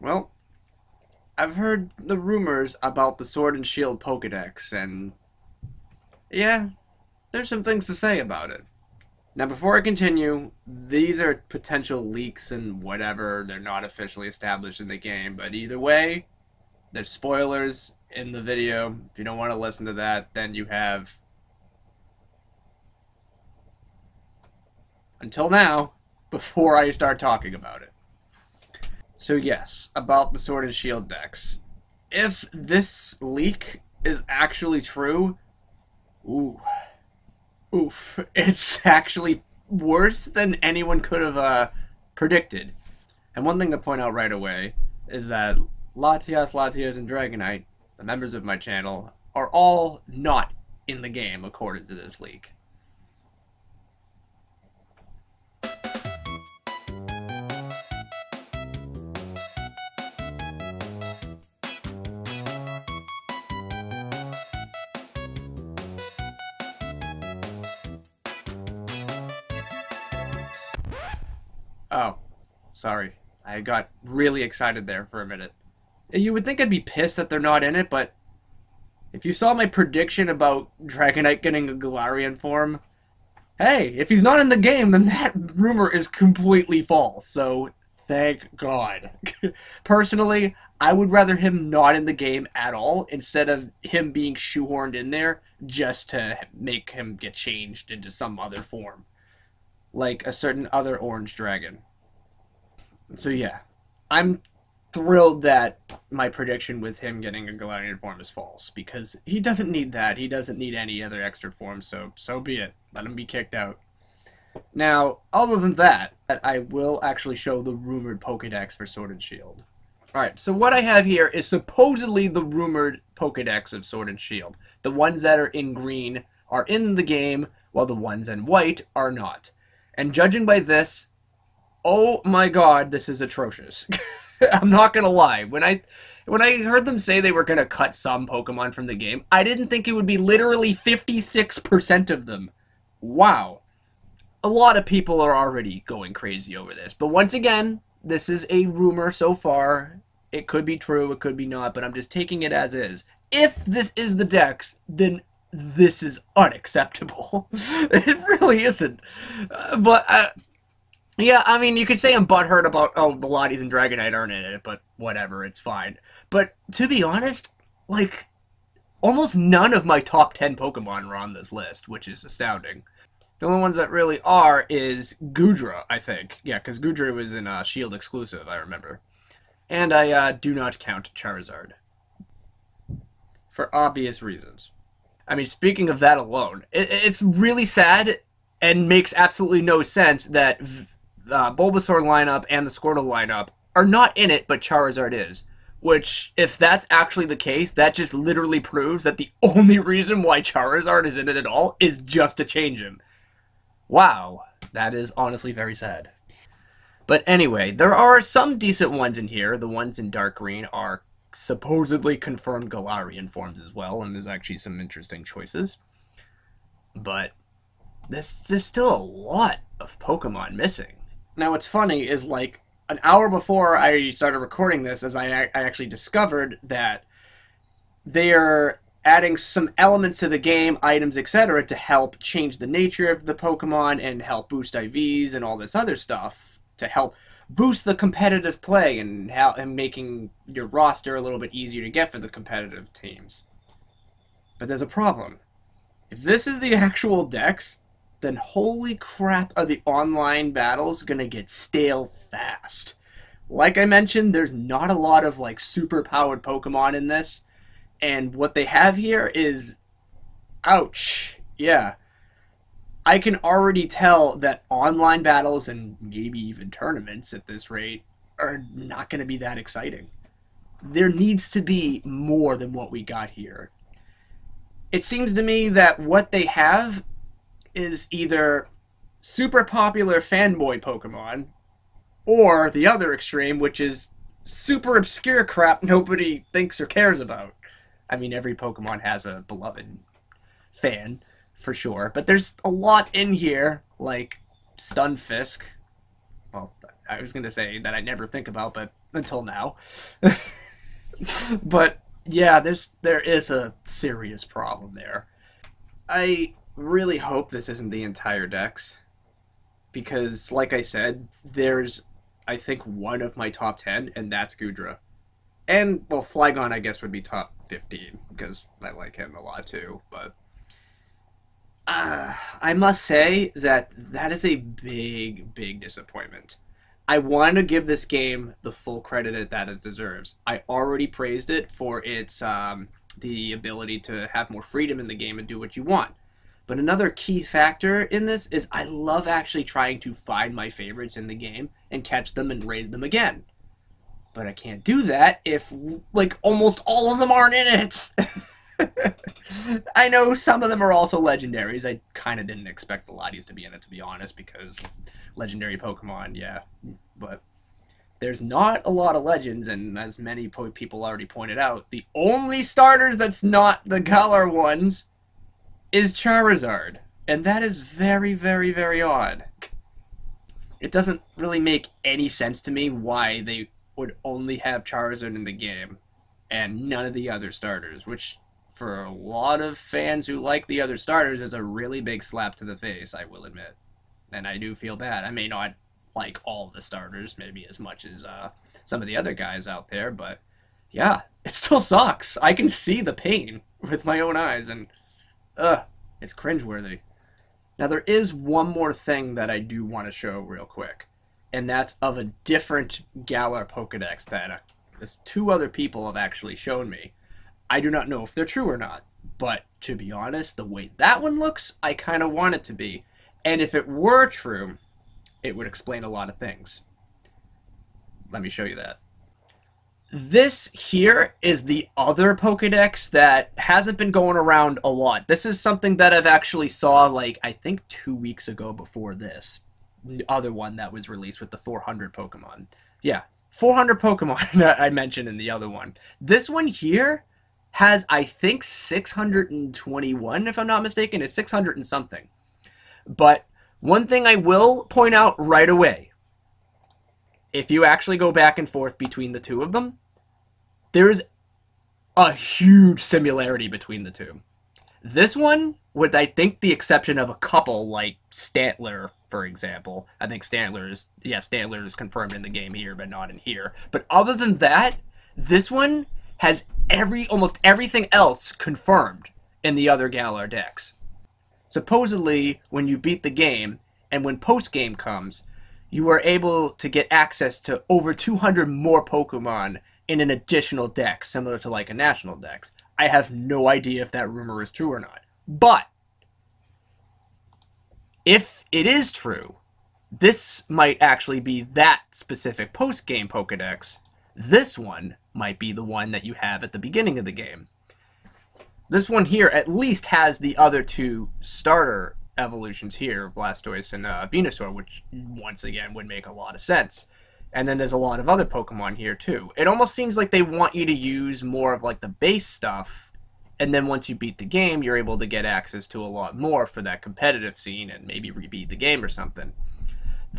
Well, I've heard the rumors about the Sword and Shield Pokedex, and yeah, there's some things to say about it. Now, before I continue, these are potential leaks and whatever. They're not officially established in the game, but either way, there's spoilers in the video. If you don't want to listen to that, then you have until now before I start talking about it. So yes, about the Sword and Shield decks. If this leak is actually true, it's actually worse than anyone could have predicted. And one thing to point out right away is that Latias, and Dragonite, the members of my channel, are all not in the game according to this leak. Oh, sorry. I got really excited there for a minute. You would think I'd be pissed that they're not in it, but if you saw my prediction about Dragonite getting a Galarian form, hey, if he's not in the game, then that rumor is completely false, so thank God. Personally, I would rather him not in the game at all, instead of him being shoehorned in there just to make him get changed into some other form. Like a certain other orange dragon. So yeah, I'm thrilled that my prediction with him getting a Galarian form is false, because he doesn't need that. He doesn't need any other extra form, so be it. Let him be kicked out. Now, other than that, I will actually show the rumored Pokedex for Sword and Shield. Alright, so what I have here is supposedly the rumored Pokedex of Sword and Shield. The ones that are in green are in the game, while the ones in white are not. And judging by this, oh my god, this is atrocious. I'm not gonna lie. When I heard them say they were gonna cut some Pokemon from the game, I didn't think it would be literally 56% of them. Wow. A lot of people are already going crazy over this. But once again, this is a rumor so far. It could be true, it could be not, but I'm just taking it as is. If this is the Dex, then this is unacceptable. It really isn't. Yeah, I mean, you could say I'm butthurt about, oh, the Lotties and Dragonite aren't in it, but whatever, it's fine. But to be honest, like, almost none of my top 10 Pokemon are on this list, which is astounding. The only ones that really are is Goodra, I think. Yeah, because Goodra was in Shield exclusive, I remember. And I do not count Charizard. For obvious reasons. I mean, speaking of that alone, it's really sad and makes absolutely no sense that Bulbasaur lineup and the Squirtle lineup are not in it, but Charizard is. Which, if that's actually the case, that just literally proves that the only reason why Charizard is in it at all is just to change him. Wow, that is honestly very sad. But anyway, there are some decent ones in here. The ones in dark green are supposedly confirmed Galarian forms as well, and there's actually some interesting choices. But there's still a lot of Pokemon missing. Now what's funny is, like, an hour before I started recording this, as I actually discovered that they're adding some elements to the game, items, etc., to help change the nature of the Pokemon and help boost IVs and all this other stuff, to help boost the competitive play and making your roster a little bit easier to get for the competitive teams. But there's a problem. If this is the actual Dex, then holy crap are the online battles gonna get stale fast. Like I mentioned, there's not a lot of like super powered Pokemon in this, and what they have here is, ouch, yeah. I can already tell that online battles and maybe even tournaments at this rate are not going to be that exciting. There needs to be more than what we got here. It seems to me that what they have is either super popular fanboy Pokemon, or the other extreme, which is super obscure crap nobody thinks or cares about. I mean, every Pokemon has a beloved fan, for sure, but there's a lot in here, like Stunfisk. Well, I was going to say that I never think about, but until now. But yeah, there is a serious problem there. I really hope this isn't the entire Dex, because, like I said, there's, I think, one of my top 10, and that's Goodra. And, well, Flygon, I guess, would be top 15, because I like him a lot, too. But I must say that is a big, big disappointment. I want to give this game the full credit that it deserves. I already praised it for its the ability to have more freedom in the game and do what you want. But another key factor in this is I love actually trying to find my favorites in the game and catch them and raise them again. But I can't do that if, like, almost all of them aren't in it. I know some of them are also legendaries. I kind of didn't expect the Lotties to be in it, to be honest, because legendary Pokemon, yeah. But there's not a lot of legends, and as many people already pointed out, the only starters that's not the Galar ones is Charizard. And that is very, very, very odd. It doesn't really make any sense to me why they would only have Charizard in the game and none of the other starters, which for a lot of fans who like the other starters is a really big slap to the face, I will admit. And I do feel bad. I may not like all of the starters, maybe as much as some of the other guys out there, but yeah, it still sucks. I can see the pain with my own eyes, and it's cringeworthy. Now, there is one more thing that I do want to show real quick, and that's of a different Galar Pokedex that two other people have actually shown me. I do not know if they're true or not, but to be honest, the way that one looks, I kind of want it to be. And if it were true, it would explain a lot of things. Let me show you that. This here is the other Pokedex that hasn't been going around a lot. This is something that I've actually saw, like, I think 2 weeks ago before this. The other one that was released with the 400 Pokemon. Yeah, 400 Pokemon that I mentioned in the other one. This one here has, I think, 621, if I'm not mistaken. It's 600 and something. But one thing I will point out right away, if you actually go back and forth between the two of them, there's a huge similarity between the two. This one, with I think the exception of a couple, like Stantler, for example. I think Stantler is confirmed in the game here, but not in here. But other than that, this one has almost everything else confirmed in the other Galar decks. Supposedly, when you beat the game, and when post-game comes, you are able to get access to over 200 more Pokemon in an additional deck, similar to like a national dex. I have no idea if that rumor is true or not. But if it is true, this might actually be that specific post-game Pokedex. This one might be the one that you have at the beginning of the game. This one here at least has the other two starter evolutions here, Blastoise and Venusaur, which once again would make a lot of sense. And then there's a lot of other Pokemon here too. It almost seems like they want you to use more of like the base stuff, and then once you beat the game, you're able to get access to a lot more for that competitive scene and maybe rebeat the game or something.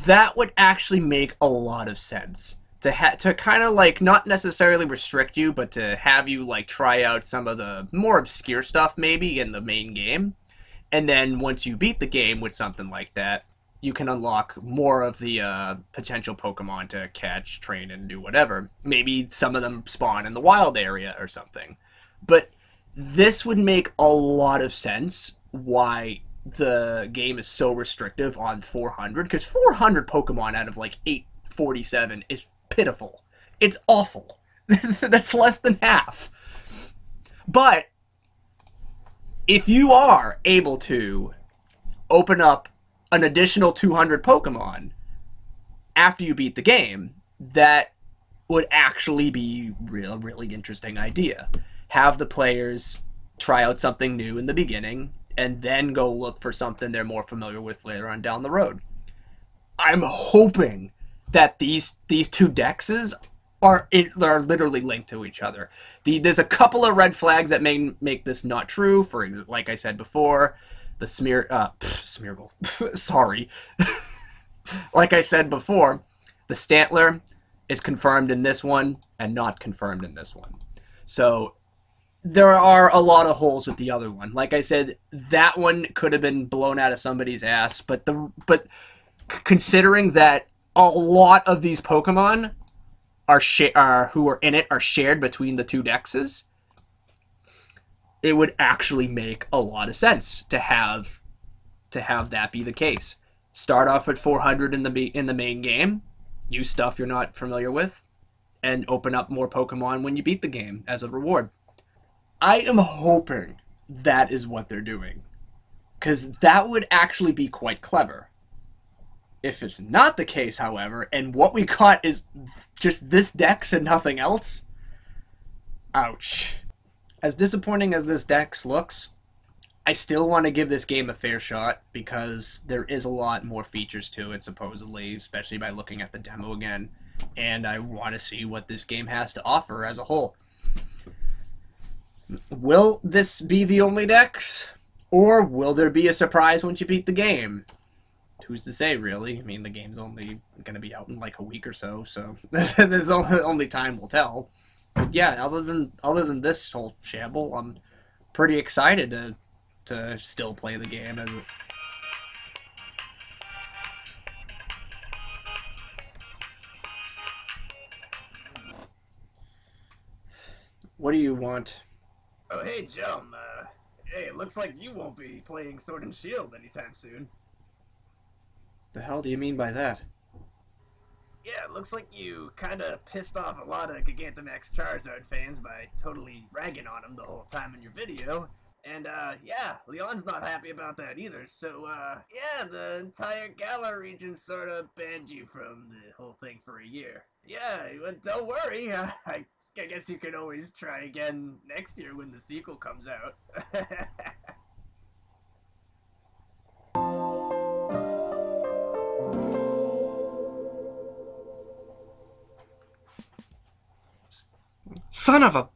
That would actually make a lot of sense. To kind of like not necessarily restrict you, but to have you like try out some of the more obscure stuff maybe in the main game. And then once you beat the game with something like that, you can unlock more of the potential Pokemon to catch, train, and do whatever. Maybe some of them spawn in the wild area or something. But this would make a lot of sense why the game is so restrictive on 400. Because 400 Pokemon out of like 847 is pitiful. It's awful. That's less than half. But if you are able to open up an additional 200 Pokemon after you beat the game, that would actually be a really interesting idea. Have the players try out something new in the beginning, and then go look for something they're more familiar with later on down the road. I'm hoping that these two dexes are literally linked to each other. There's a couple of red flags that may make this not true. For example, like I said before, the Smeargle. Sorry. Like I said before, The Stantler is confirmed in this one and not confirmed in this one. So there are a lot of holes with the other one. Like I said, that one could have been blown out of somebody's ass, but considering that a lot of these Pokemon who are in it are shared between the two dexes, it would actually make a lot of sense to have that be the case. Start off at 400 in the main game, use stuff you're not familiar with, and open up more Pokemon when you beat the game as a reward. I am hoping that is what they're doing, because that would actually be quite clever. If it's not the case, however, and what we got is just this dex and nothing else, ouch. As disappointing as this dex looks, I still want to give this game a fair shot because there is a lot more features to it, supposedly, especially by looking at the demo again, and I want to see what this game has to offer as a whole. Will this be the only dex, or will there be a surprise once you beat the game? Who's to say, really? I mean, the game's only going to be out in like a week or so, so there's only time will tell. But yeah, other than this whole shamble, I'm pretty excited to still play the game. What do you want? Oh, hey, Jum. Hey, it looks like you won't be playing Sword and Shield anytime soon. The hell do you mean by that? Yeah, it looks like you kinda pissed off a lot of Gigantamax Charizard fans by totally ragging on him the whole time in your video. And, yeah, Leon's not happy about that either, so, yeah, the entire Galar region sorta banned you from the whole thing for a year. Yeah, but don't worry, I guess you can always try again next year when the sequel comes out. Son of a